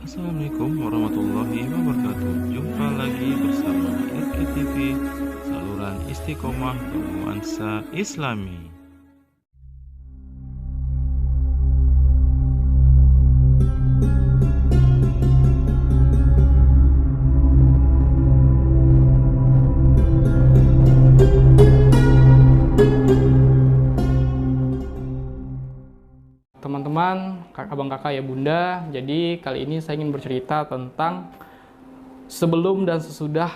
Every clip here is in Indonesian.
Assalamualaikum warahmatullahi wabarakatuh. Jumpa lagi bersama RKTV, saluran istiqomah bernuansa Islami. Teman-teman, abang kakak ya bunda, jadi kali ini saya ingin bercerita tentang sebelum dan sesudah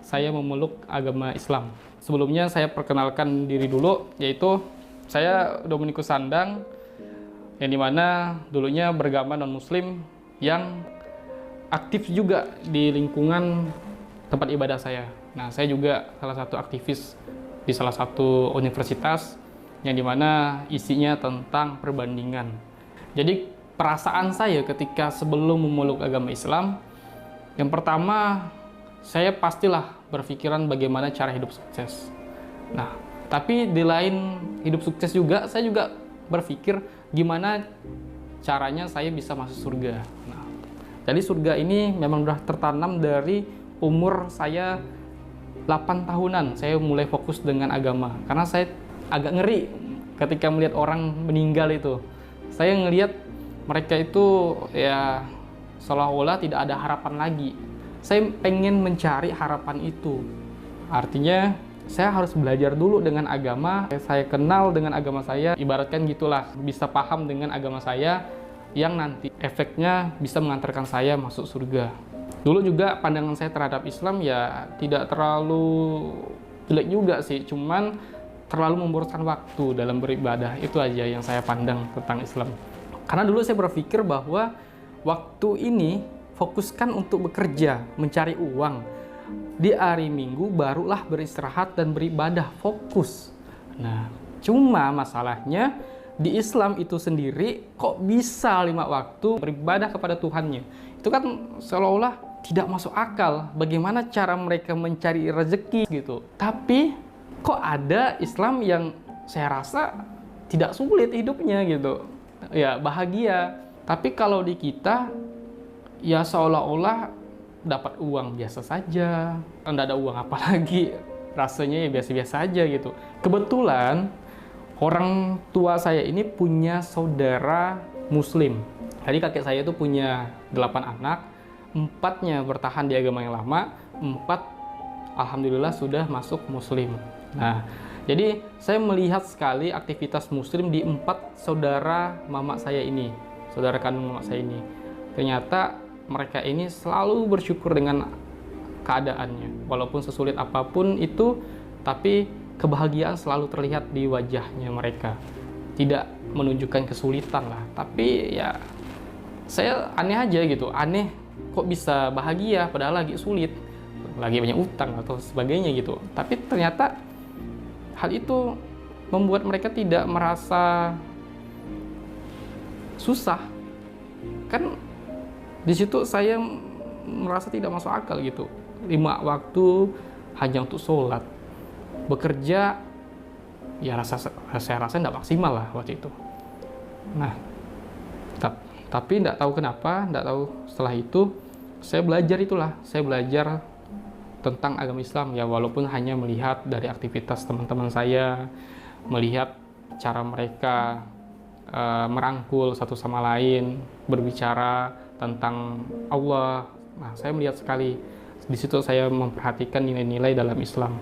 saya memeluk agama Islam. Sebelumnya saya perkenalkan diri dulu, yaitu saya Dominikus Sandang, yang dimana dulunya beragama non-muslim yang aktif juga di lingkungan tempat ibadah saya. Nah, saya juga salah satu aktivis di salah satu universitas yang dimana isinya tentang perbandingan. Jadi perasaan saya ketika sebelum memeluk agama Islam, yang pertama saya pastilah berpikiran bagaimana cara hidup sukses. Nah, tapi di lain hidup sukses juga, saya juga berpikir gimana caranya saya bisa masuk surga. Nah, jadi surga ini memang sudah tertanam dari umur saya 8 tahunan. Saya mulai fokus dengan agama karena saya agak ngeri ketika melihat orang meninggal itu. Saya ngelihat mereka itu ya seolah-olah tidak ada harapan lagi. Saya pengen mencari harapan itu. Artinya saya harus belajar dulu dengan agama. Saya kenal dengan agama saya, ibaratkan gitulah, bisa paham dengan agama saya yang nanti efeknya bisa mengantarkan saya masuk surga. Dulu juga pandangan saya terhadap Islam ya tidak terlalu jelek juga sih, cuman terlalu memboroskan waktu dalam beribadah. Itu aja yang saya pandang tentang Islam. Karena dulu saya berpikir bahwa waktu ini fokuskan untuk bekerja, mencari uang. Di hari Minggu barulah beristirahat dan beribadah, fokus. Nah, cuma masalahnya di Islam itu sendiri kok bisa 5 waktu beribadah kepada Tuhannya. Itu kan seolah-olah tidak masuk akal. Bagaimana cara mereka mencari rezeki gitu. Tapi kok ada Islam yang saya rasa tidak sulit hidupnya gitu. Ya bahagia. Tapi kalau di kita ya seolah-olah dapat uang biasa saja. Nggak ada uang apalagi. Rasanya ya biasa-biasa aja gitu. Kebetulan orang tua saya ini punya saudara muslim. Jadi kakek saya itu punya 8 anak. 4-nya bertahan di agama yang lama, 4 alhamdulillah sudah masuk muslim. Nah, jadi saya melihat sekali aktivitas muslim di 4 saudara mama saya ini, saudara kandung mama saya ini. Ternyata mereka ini selalu bersyukur dengan keadaannya. Walaupun sesulit apapun itu, tapi kebahagiaan selalu terlihat di wajahnya mereka. Tidak menunjukkan kesulitan lah, tapi ya saya aneh aja gitu, aneh kok bisa bahagia padahal lagi sulit, lagi banyak utang atau sebagainya gitu. Tapi ternyata hal itu membuat mereka tidak merasa susah. Kan di situ saya merasa tidak masuk akal gitu. 5 waktu hanya untuk sholat. Bekerja ya saya rasa tidak maksimal lah waktu itu. Nah, tapi tidak tahu kenapa, tidak tahu setelah itu saya belajar tentang agama Islam ya, walaupun hanya melihat dari aktivitas teman-teman saya, melihat cara mereka merangkul satu sama lain, berbicara tentang Allah. Nah, saya melihat sekali di situ, saya memperhatikan nilai-nilai dalam Islam.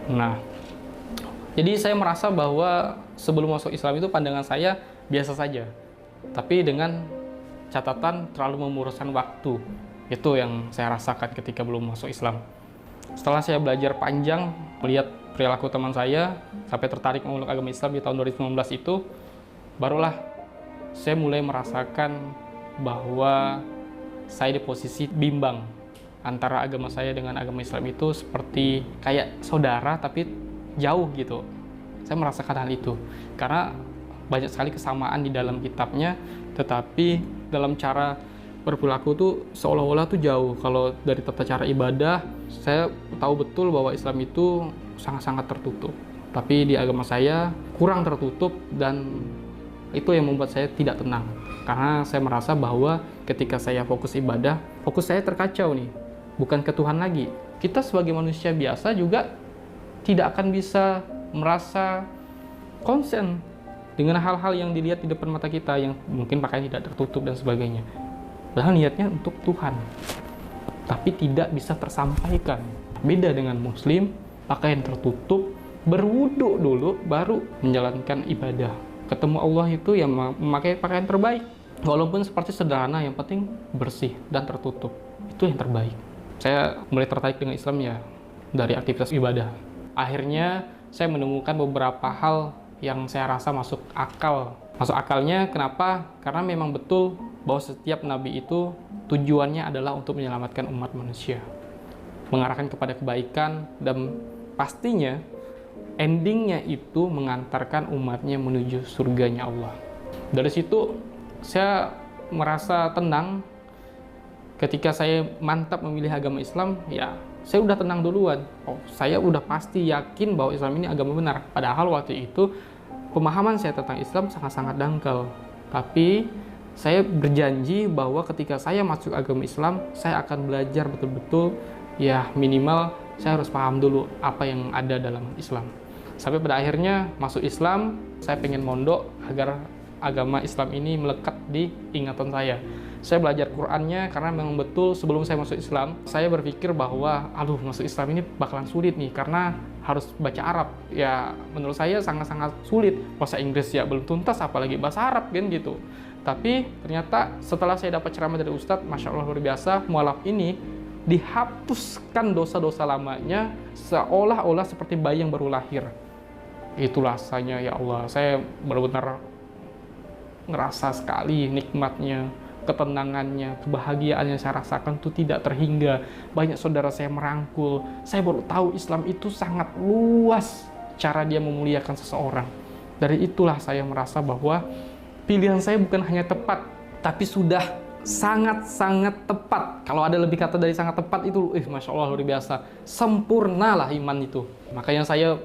Nah, jadi saya merasa bahwa sebelum masuk Islam itu pandangan saya biasa saja, tapi dengan catatan terlalu memboroskan waktu. Itu yang saya rasakan ketika belum masuk Islam. Setelah saya belajar panjang, melihat perilaku teman saya, sampai tertarik memeluk agama Islam di tahun 2019 itu, barulah saya mulai merasakan bahwa saya di posisi bimbang antara agama saya dengan agama Islam itu seperti kayak saudara tapi jauh gitu. Saya merasakan hal itu karena banyak sekali kesamaan di dalam kitabnya, tetapi dalam cara berperilaku tuh seolah-olah tuh jauh. Kalau dari tata cara ibadah, saya tahu betul bahwa Islam itu sangat-sangat tertutup. Tapi di agama saya kurang tertutup dan itu yang membuat saya tidak tenang. Karena saya merasa bahwa ketika saya fokus ibadah, fokus saya terkacau nih, bukan ke Tuhan lagi. Kita sebagai manusia biasa juga tidak akan bisa merasa konsen dengan hal-hal yang dilihat di depan mata kita, yang mungkin pakaian tidak tertutup dan sebagainya. Padahal niatnya untuk Tuhan, tapi tidak bisa tersampaikan. Beda dengan muslim, pakaian tertutup, berwudu dulu, baru menjalankan ibadah. Ketemu Allah itu yang memakai pakaian terbaik. Walaupun seperti sederhana, yang penting bersih dan tertutup. Itu yang terbaik. Saya mulai tertarik dengan Islam ya dari aktivitas ibadah. Akhirnya saya menemukan beberapa hal yang saya rasa masuk akal. Masuk akalnya kenapa? Karena memang betul bahwa setiap nabi itu tujuannya adalah untuk menyelamatkan umat manusia, mengarahkan kepada kebaikan, dan pastinya endingnya itu mengantarkan umatnya menuju surganya Allah. Dari situ saya merasa tenang. Ketika saya mantap memilih agama Islam, ya saya udah tenang duluan. Oh, saya udah pasti yakin bahwa Islam ini agama benar. Padahal waktu itu pemahaman saya tentang Islam sangat-sangat dangkal. Tapi saya berjanji bahwa ketika saya masuk agama Islam, saya akan belajar betul-betul, ya minimal saya harus paham dulu apa yang ada dalam Islam. Sampai pada akhirnya masuk Islam, saya pengen mondok agar agama Islam ini melekat di ingatan saya. Saya belajar Qur'annya karena memang betul sebelum saya masuk Islam, saya berpikir bahwa masuk Islam ini bakalan sulit nih karena harus baca Arab. Ya menurut saya sangat-sangat sulit. Bahasa Inggris ya belum tuntas, apalagi bahasa Arab kan gitu. Tapi ternyata setelah saya dapat ceramah dari Ustadz, Masya Allah luar biasa, mualaf ini dihapuskan dosa-dosa lamanya seolah-olah seperti bayi yang baru lahir. Itulah rasanya, ya Allah, saya benar-benar ngerasa sekali nikmatnya, ketenangannya, kebahagiaan yang saya rasakan itu tidak terhingga. Banyak saudara saya merangkul. Saya baru tahu Islam itu sangat luas cara dia memuliakan seseorang. Dari itulah saya merasa bahwa pilihan saya bukan hanya tepat, tapi sudah sangat-sangat tepat. Kalau ada lebih kata dari sangat tepat itu, Masya Allah luar biasa. Sempurnalah iman itu. Makanya saya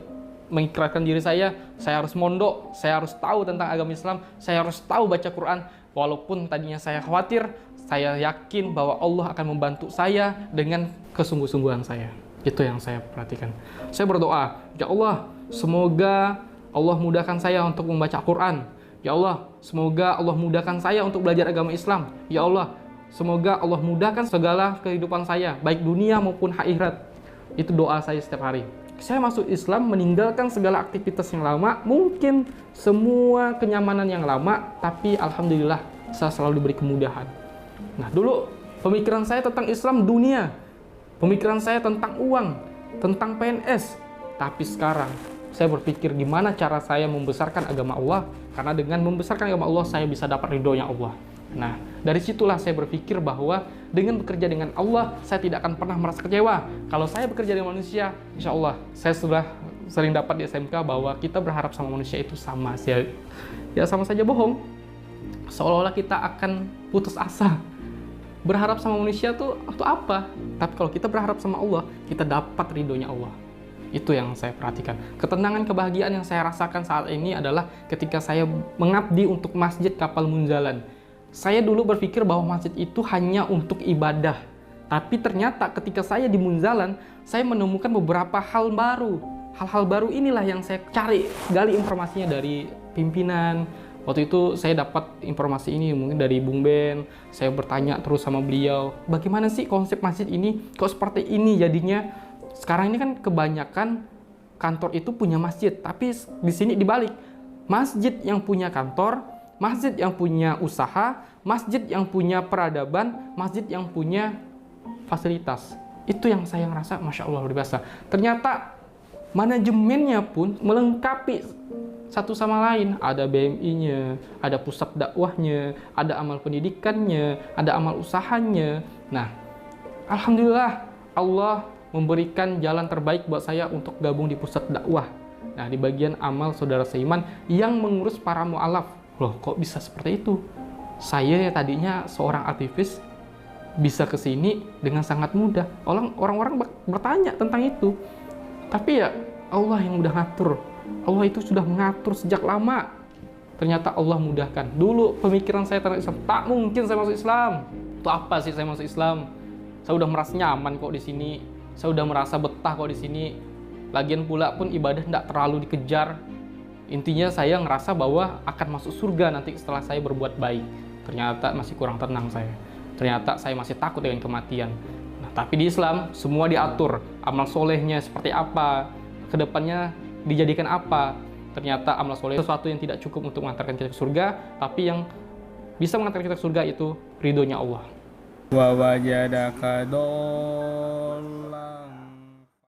mengikrarkan diri saya harus mondok, saya harus tahu tentang agama Islam, saya harus tahu baca Quran. Walaupun tadinya saya khawatir, saya yakin bahwa Allah akan membantu saya dengan kesungguh-sungguhan saya. Itu yang saya perhatikan. Saya berdoa, ya Allah, semoga Allah mudahkan saya untuk membaca Quran. Ya Allah, semoga Allah mudahkan saya untuk belajar agama Islam. Ya Allah, semoga Allah mudahkan segala kehidupan saya, baik dunia maupun akhirat. Itu doa saya setiap hari. Saya masuk Islam meninggalkan segala aktivitas yang lama, mungkin semua kenyamanan yang lama, tapi alhamdulillah saya selalu diberi kemudahan. Nah, dulu pemikiran saya tentang Islam dunia, pemikiran saya tentang uang, tentang PNS. Tapi sekarang saya berpikir gimana cara saya membesarkan agama Allah, karena dengan membesarkan agama Allah saya bisa dapat ridhonya Allah. Nah, dari situlah saya berpikir bahwa dengan bekerja dengan Allah, saya tidak akan pernah merasa kecewa. Kalau saya bekerja dengan manusia, insya Allah, saya sudah sering dapat di SMK bahwa kita berharap sama manusia itu sama. Ya sama saja bohong. Seolah-olah kita akan putus asa. Berharap sama manusia tuh apa? Tapi kalau kita berharap sama Allah, kita dapat ridhonya Allah. Itu yang saya perhatikan. Ketenangan, kebahagiaan yang saya rasakan saat ini adalah ketika saya mengabdi untuk Masjid Kapal Munzalan. Saya dulu berpikir bahwa masjid itu hanya untuk ibadah. Tapi ternyata ketika saya di Munzalan, saya menemukan beberapa hal baru. Hal-hal baru inilah yang saya cari, gali informasinya dari pimpinan. Waktu itu saya dapat informasi ini mungkin dari Bung Ben. Saya bertanya terus sama beliau, bagaimana sih konsep masjid ini? Kok seperti ini jadinya? Sekarang ini kan kebanyakan kantor itu punya masjid. Tapi di sini dibalik. Masjid yang punya kantor, masjid yang punya usaha, masjid yang punya peradaban, masjid yang punya fasilitas. Itu yang saya ngerasa Masya Allah luar biasa. Ternyata manajemennya pun melengkapi satu sama lain. Ada BMI-nya, ada pusat dakwahnya, ada amal pendidikannya, ada amal usahanya. Nah, alhamdulillah Allah memberikan jalan terbaik buat saya untuk gabung di pusat dakwah. Nah, di bagian amal saudara seiman yang mengurus para mu'alaf. Loh, kok bisa seperti itu? Saya ya tadinya seorang aktivis bisa ke sini dengan sangat mudah. Orang-orang bertanya tentang itu. Tapi ya Allah yang udah ngatur. Allah itu sudah mengatur sejak lama. ternyata Allah mudahkan. Dulu pemikiran saya tentang Islam, tak mungkin saya masuk Islam. Itu apa sih saya masuk Islam? Saya udah merasa nyaman kok di sini. Saya udah merasa betah kok di sini. Lagian pula pun ibadah tidak terlalu dikejar. Intinya saya ngerasa bahwa akan masuk surga nanti setelah saya berbuat baik. Ternyata masih kurang tenang saya. Ternyata saya masih takut dengan kematian. Nah, tapi di Islam semua diatur. Amal solehnya seperti apa, kedepannya dijadikan apa. Ternyata amal soleh sesuatu yang tidak cukup untuk mengantarkan kita ke surga, tapi yang bisa mengantarkan kita ke surga itu ridhonya Allah. Wa wajadaka